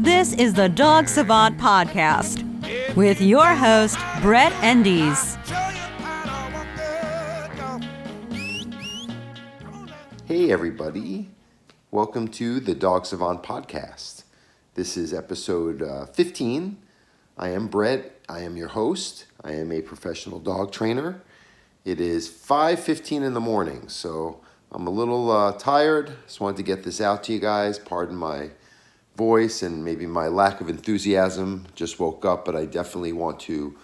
This is the Dog Savant Podcast with your host, Brett Endies. Hey everybody, welcome to the Dog Savant Podcast. This is episode 15. I am Brett, I am your host. I am a professional dog trainer. It is 5:15 in the morning, so I'm a little tired. Just wanted to get this out to you guys. Pardon my voice and maybe my lack of enthusiasm. Just woke up, but I definitely want to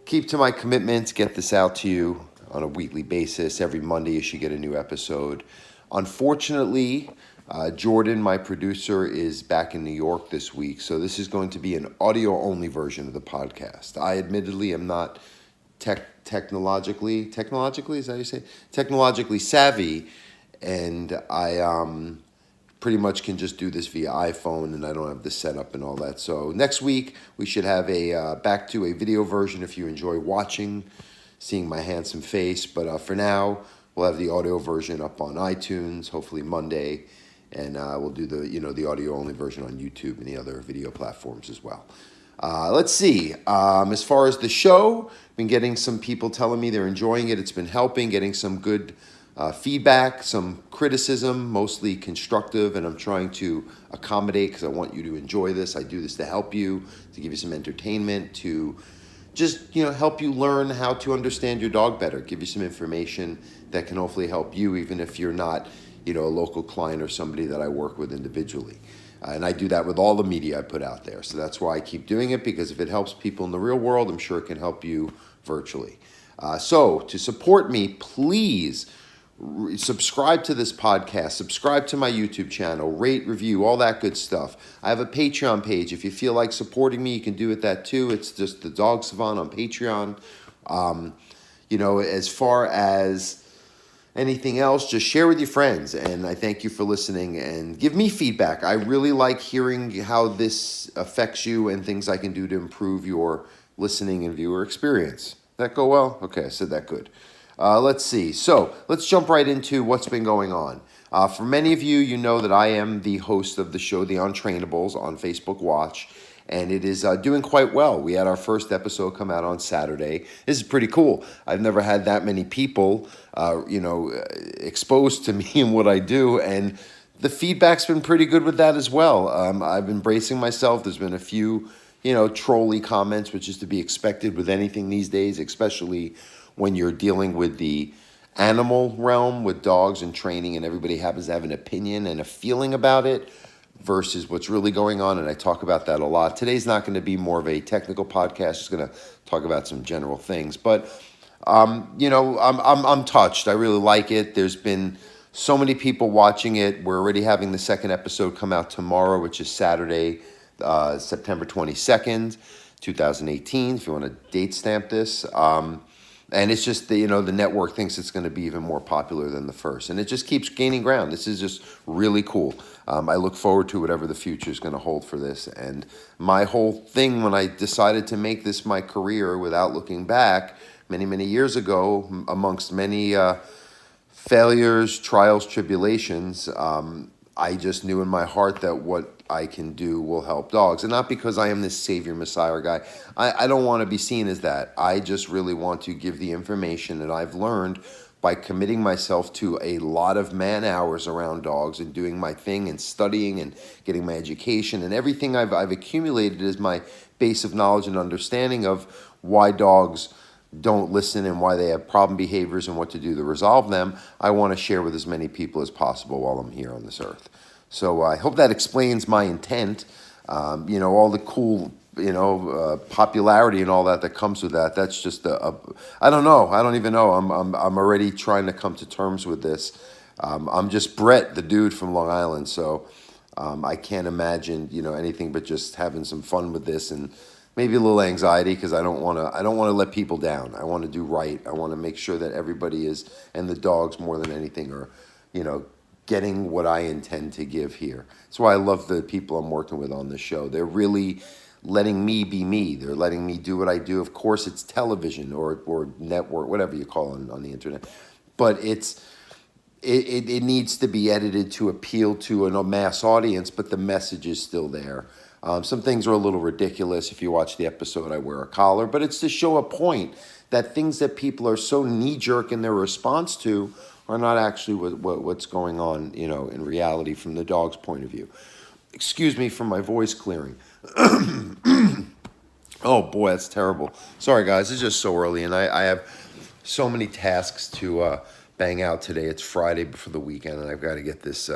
keep to my commitment, get this out to you on a weekly basis. Every Monday you should get a new episode. Unfortunately, Jordan, my producer, is back in New York this week, so this is going to be an audio-only version of the podcast. I admittedly am not technologically, is that how you say? Technologically savvy, and I pretty much can just do this via iPhone, and I don't have the setup and all that. So next week we should have a back to a video version if you enjoy seeing my handsome face. But for now, we'll have the audio version up on iTunes, hopefully Monday, and we'll do the audio only version on YouTube and the other video platforms as well. Let's see. As far as the show, I've been getting some people telling me they're enjoying it. It's been helping, getting some good feedback, some criticism, mostly constructive, and I'm trying to accommodate because I want you to enjoy this. I do this to help you, to give you some entertainment, to just help you learn how to understand your dog better, give you some information that can hopefully help you, even if you're not a local client or somebody that I work with individually. And I do that with all the media I put out there. So that's why I keep doing it, because if it helps people in the real world, I'm sure it can help you virtually. So to support me, please subscribe to this podcast, subscribe to my YouTube channel, rate, review, all that good stuff. I have a Patreon page. If you feel like supporting me, you can do it that too. It's just the Dog Savant on Patreon. As far as anything else, just share with your friends. And I thank you for listening and give me feedback. I really like hearing how this affects you and things I can do to improve your listening and viewer experience. That go well? Okay, I said that good. Let's see. So let's jump right into what's been going on. For many of you, you know that I am the host of the show, The Untrainables, on Facebook Watch, and it is doing quite well. We had our first episode come out on Saturday. This is pretty cool. I've never had that many people, exposed to me and what I do, and the feedback's been pretty good with that as well. I've been bracing myself. There's been a few, trolly comments, which is to be expected with anything these days, especially when you're dealing with the animal realm with dogs and training, and everybody happens to have an opinion and a feeling about it versus what's really going on, and I talk about that a lot. Today's not going to be more of a technical podcast, just going to talk about some general things. But, I'm touched. I really like it. There's been so many people watching it. We're already having the second episode come out tomorrow, which is Saturday, September 22nd, 2018, if you want to date stamp this. And it's just the network thinks it's going to be even more popular than the first. And it just keeps gaining ground. This is just really cool. I look forward to whatever the future is going to hold for this. And my whole thing when I decided to make this my career without looking back many, many years ago, amongst many failures, trials, tribulations, I just knew in my heart that what I can do will help dogs. And not because I am this savior messiah guy. I don't want to be seen as that. I just really want to give the information that I've learned by committing myself to a lot of man hours around dogs and doing my thing and studying and getting my education and everything I've accumulated as my base of knowledge and understanding of why dogs don't listen and why they have problem behaviors and what to do to resolve them. I want to share with as many people as possible while I'm here on this earth. So I hope that explains my intent. All the cool, popularity and all that comes with that. That's just I don't know. I don't even know. I'm already trying to come to terms with this. I'm just Brett, the dude from Long Island. So I can't imagine, anything but just having some fun with this and maybe a little anxiety because I don't want to let people down. I want to do right. I want to make sure that everybody is, and the dogs more than anything, are, getting what I intend to give here. That's why I love the people I'm working with on the show. They're really letting me be me. They're letting me do what I do. Of course, it's television or network, whatever you call it on the internet. But it's it needs to be edited to appeal to a mass audience, but the message is still there. Some things are a little ridiculous. If you watch the episode, I wear a collar, but it's to show a point that things that people are so knee-jerk in their response to are not actually what's going on, in reality from the dog's point of view. Excuse me for my voice clearing. Oh boy, that's terrible. Sorry guys, it's just so early and I have so many tasks to bang out today. It's Friday before the weekend and I've got to get this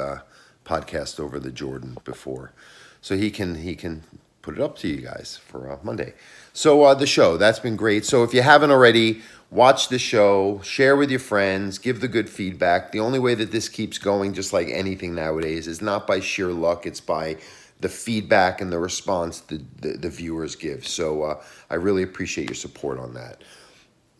podcast over to Jordan before. So he can put it up to you guys for Monday. So the show, that's been great. So if you haven't already, watch the show, share with your friends, give the good feedback. The only way that this keeps going, just like anything nowadays, is not by sheer luck. It's by the feedback and the response the viewers give. So I really appreciate your support on that.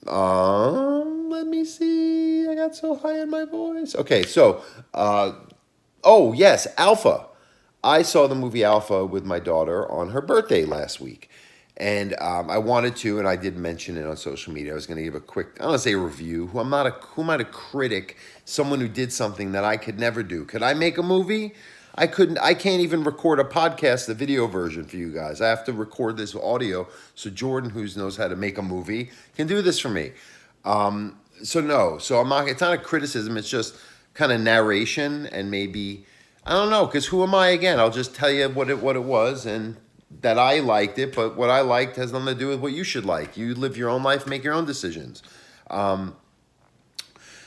Let me see. I got so high in my voice. Okay, so, oh yes, Alpha. I saw the movie Alpha with my daughter on her birthday last week. And I wanted to, and I did mention it on social media. I was going to give a quick, I don't want to say a review. Who am I a critic? Someone who did something that I could never do. Could I make a movie? I couldn't. I can't even record a podcast, the video version for you guys. I have to record this audio. So Jordan, who knows how to make a movie, can do this for me. So no. So I'm not. It's not a criticism. It's just kind of narration and maybe I don't know. Because who am I again? I'll just tell you what it was and that I liked it. But what I liked has nothing to do with what you should like. You live your own life, make your own decisions.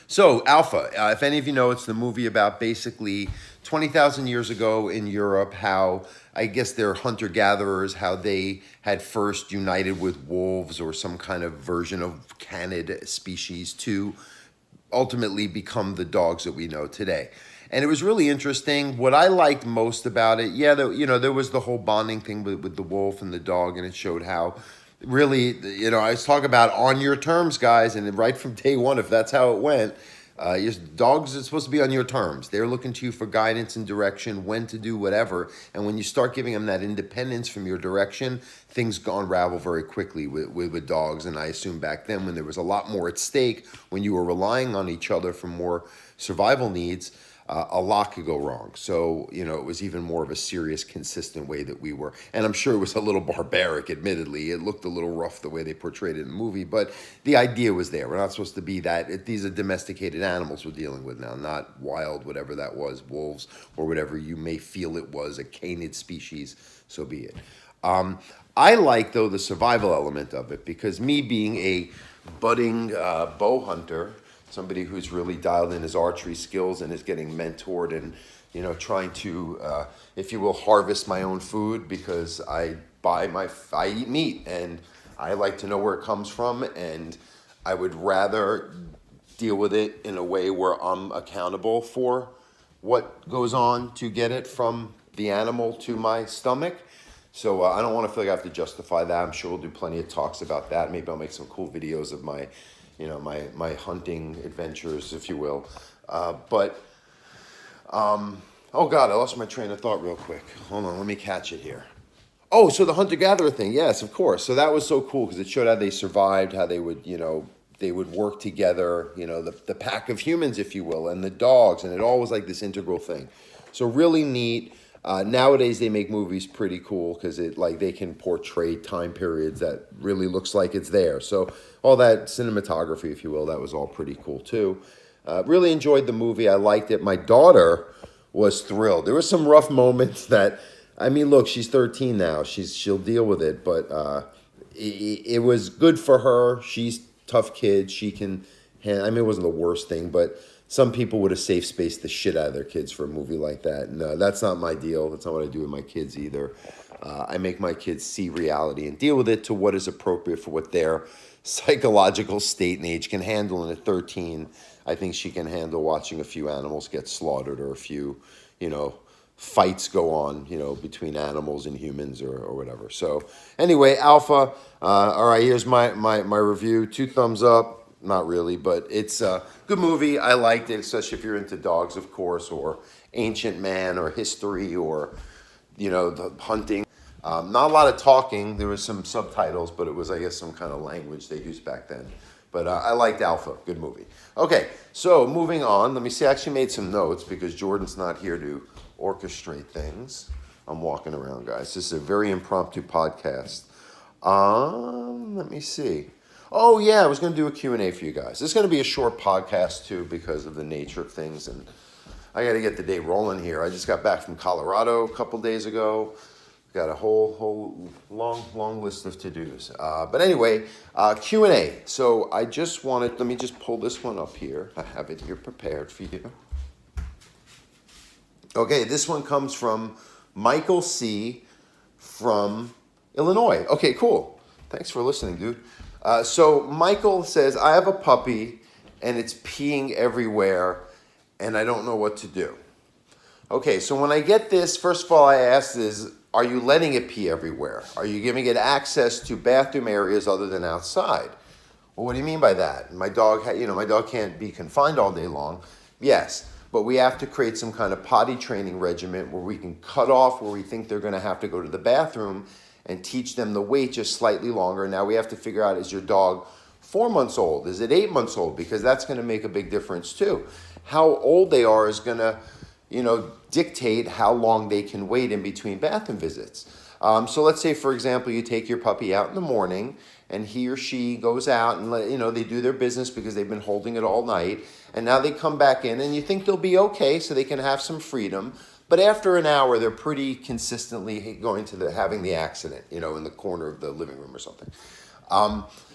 So Alpha, if any of you know, it's the movie about basically 20,000 years ago in Europe, how I guess they're hunter-gatherers, how they had first united with wolves or some kind of version of canid species to ultimately become the dogs that we know today. And it was really interesting. What I liked most about it, there was the whole bonding thing with the wolf and the dog, and it showed how really, I was talking about on your terms, guys, and right from day one, if that's how it went, your dogs are supposed to be on your terms. They're looking to you for guidance and direction, when to do whatever. And when you start giving them that independence from your direction, things unravel very quickly with dogs. And I assume back then when there was a lot more at stake, when you were relying on each other for more survival needs, a lot could go wrong. So, it was even more of a serious, consistent way that we were. And I'm sure it was a little barbaric, admittedly. It looked a little rough the way they portrayed it in the movie, but the idea was there. We're not supposed to be that. These are domesticated animals we're dealing with now, not wild, whatever that was, wolves, or whatever you may feel it was, a canid species, so be it. I like, though, the survival element of it, because me being a budding bow hunter, somebody who's really dialed in his archery skills and is getting mentored and, trying to, if you will, harvest my own food because I eat meat and I like to know where it comes from and I would rather deal with it in a way where I'm accountable for what goes on to get it from the animal to my stomach. So I don't want to feel like I have to justify that. I'm sure we'll do plenty of talks about that. Maybe I'll make some cool videos of my hunting adventures, if you will. Oh God, I lost my train of thought real quick. Hold on, let me catch it here. Oh, so the hunter-gatherer thing, yes, of course. So that was so cool because it showed how they survived, how they would, they would work together, the pack of humans, if you will, and the dogs, and it all was like this integral thing. So really neat. Nowadays they make movies pretty cool because they can portray time periods that really looks like it's there. So all that cinematography, if you will, that was all pretty cool too. Really enjoyed the movie. I liked it. My daughter was thrilled. There were some rough moments that, look, she's 13 now. She'll deal with it, but it was good for her. She's a tough kid. She can. It wasn't the worst thing, but some people would have safe spaced the shit out of their kids for a movie like that. No, that's not my deal. That's not what I do with my kids either. I make my kids see reality and deal with it to what is appropriate for what their psychological state and age can handle. And at 13, I think she can handle watching a few animals get slaughtered or a few, fights go on, between animals and humans or whatever. So anyway, Alpha. All right, here's my review. 2 thumbs up. Not really, but it's a good movie. I liked it, especially if you're into dogs, of course, or ancient man or history or, the hunting. Not a lot of talking. There was some subtitles, but it was, I guess, some kind of language they used back then. But I liked Alpha. Good movie. Okay, so moving on. Let me see. I actually made some notes because Jordan's not here to orchestrate things. I'm walking around, guys. This is a very impromptu podcast. Let me see. Oh, yeah, I was going to do a Q&A for you guys. This is going to be a short podcast, too, because of the nature of things. And I got to get the day rolling here. I just got back from Colorado a couple days ago. Got a whole long list of to-dos. But anyway, Q&A. So I just wanted, let me just pull this one up here. I have it here prepared for you. Okay, this one comes from Michael C. from Illinois. Okay, cool. Thanks for listening, dude. So Michael says, I have a puppy and it's peeing everywhere and I don't know what to do. Okay, so when I get this, first of all, I asked is, are you letting it pee everywhere? Are you giving it access to bathroom areas other than outside? Well, what do you mean by that? My dog can't be confined all day long. Yes, but we have to create some kind of potty training regimen where we can cut off where we think they're going to have to go to the bathroom and teach them to wait just slightly longer. Now we have to figure out, is your dog 4 months old? Is it 8 months old? Because that's going to make a big difference too. How old they are is going to dictate how long they can wait in between bathroom visits. So let's say, for example, you take your puppy out in the morning and he or she goes out and they do their business because they've been holding it all night. And now they come back in and you think they'll be okay so they can have some freedom. But after an hour, they're pretty consistently going to having the accident, in the corner of the living room or something.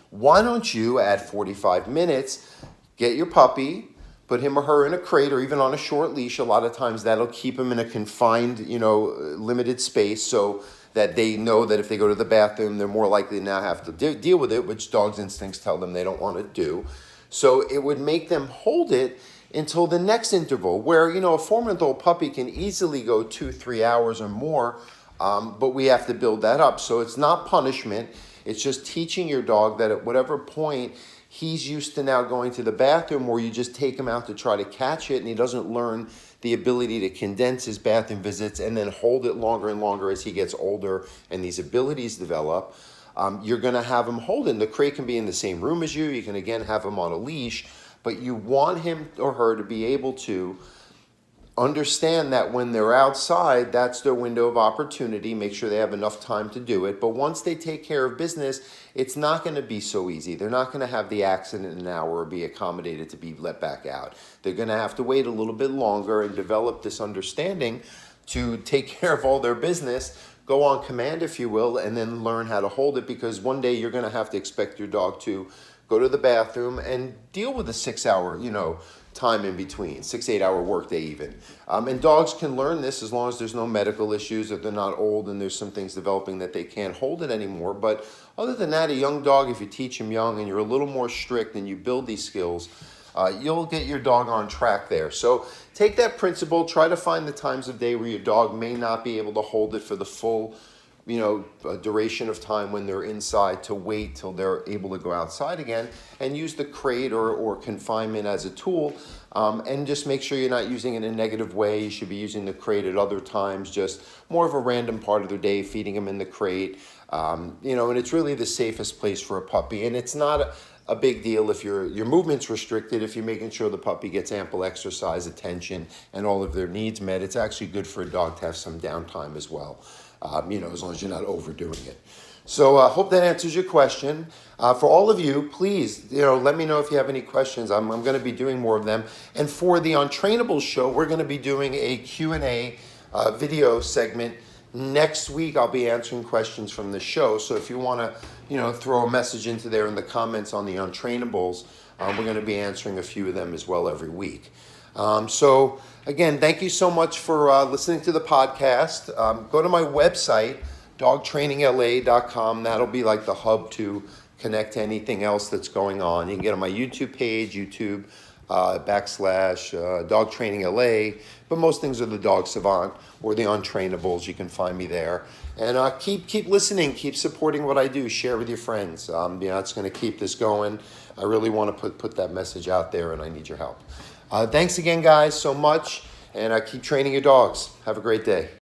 Why don't you, at 45 minutes, get your puppy, put him or her in a crate or even on a short leash. A lot of times that'll keep them in a confined, limited space so that they know that if they go to the bathroom, they're more likely to now have to deal with it, which dogs' instincts tell them they don't want to do. So it would make them hold it until the next interval where, a 4-month-old puppy can easily go 2-3 hours or more, but we have to build that up. So it's not punishment. It's just teaching your dog that at whatever point he's used to now going to the bathroom where you just take him out to try to catch it and he doesn't learn the ability to condense his bathroom visits and then hold it longer and longer as he gets older and these abilities develop. You're going to have him hold it. The crate can be in the same room as you. You can, again, have him on a leash, but you want him or her to be able to understand that when they're outside, that's their window of opportunity. Make sure they have enough time to do it. But once they take care of business, it's not going to be so easy. They're not going to have the accident in an hour or be accommodated to be let back out. They're going to have to wait a little bit longer and develop this understanding to take care of all their business, go on command, if you will, and then learn how to hold it, because one day you're going to have to expect your dog to go to the bathroom and deal with a 6-hour, time in between, 6-8 hour workday even. And dogs can learn this as long as there's no medical issues, if they're not old and there's some things developing that they can't hold it anymore. But other than that, a young dog, if you teach him young and you're a little more strict and you build these skills, you'll get your dog on track there. So take that principle, try to find the times of day where your dog may not be able to hold it for the full duration of time when they're inside, to wait till they're able to go outside again, and use the crate or confinement as a tool, and just make sure you're not using it in a negative way. You should be using the crate at other times, just more of a random part of their day, feeding them in the crate, and it's really the safest place for a puppy. And it's not a big deal if your movement's restricted, if you're making sure the puppy gets ample exercise, attention, and all of their needs met. It's actually good for a dog to have some downtime as well. As long as you're not overdoing it. So I hope that answers your question. For all of you, please, let me know if you have any questions. I'm going to be doing more of them. And for the Untrainable show, we're going to be doing a Q&A video segment next week. I'll be answering questions from the show. So if you want to, throw a message into there in the comments on the Untrainables, we're going to be answering a few of them as well every week. So again, thank you so much for listening to the podcast. Go to my website, dogtrainingla.com. That'll be like the hub to connect to anything else that's going on. You can get on my YouTube page, YouTube / Dog Training LA. But most things are the Dog Savant or the Untrainables. You can find me there. And keep listening, keep supporting what I do. Share with your friends. It's going to keep this going. I really want to put that message out there, and I need your help. Thanks again, guys, so much, and keep training your dogs. Have a great day.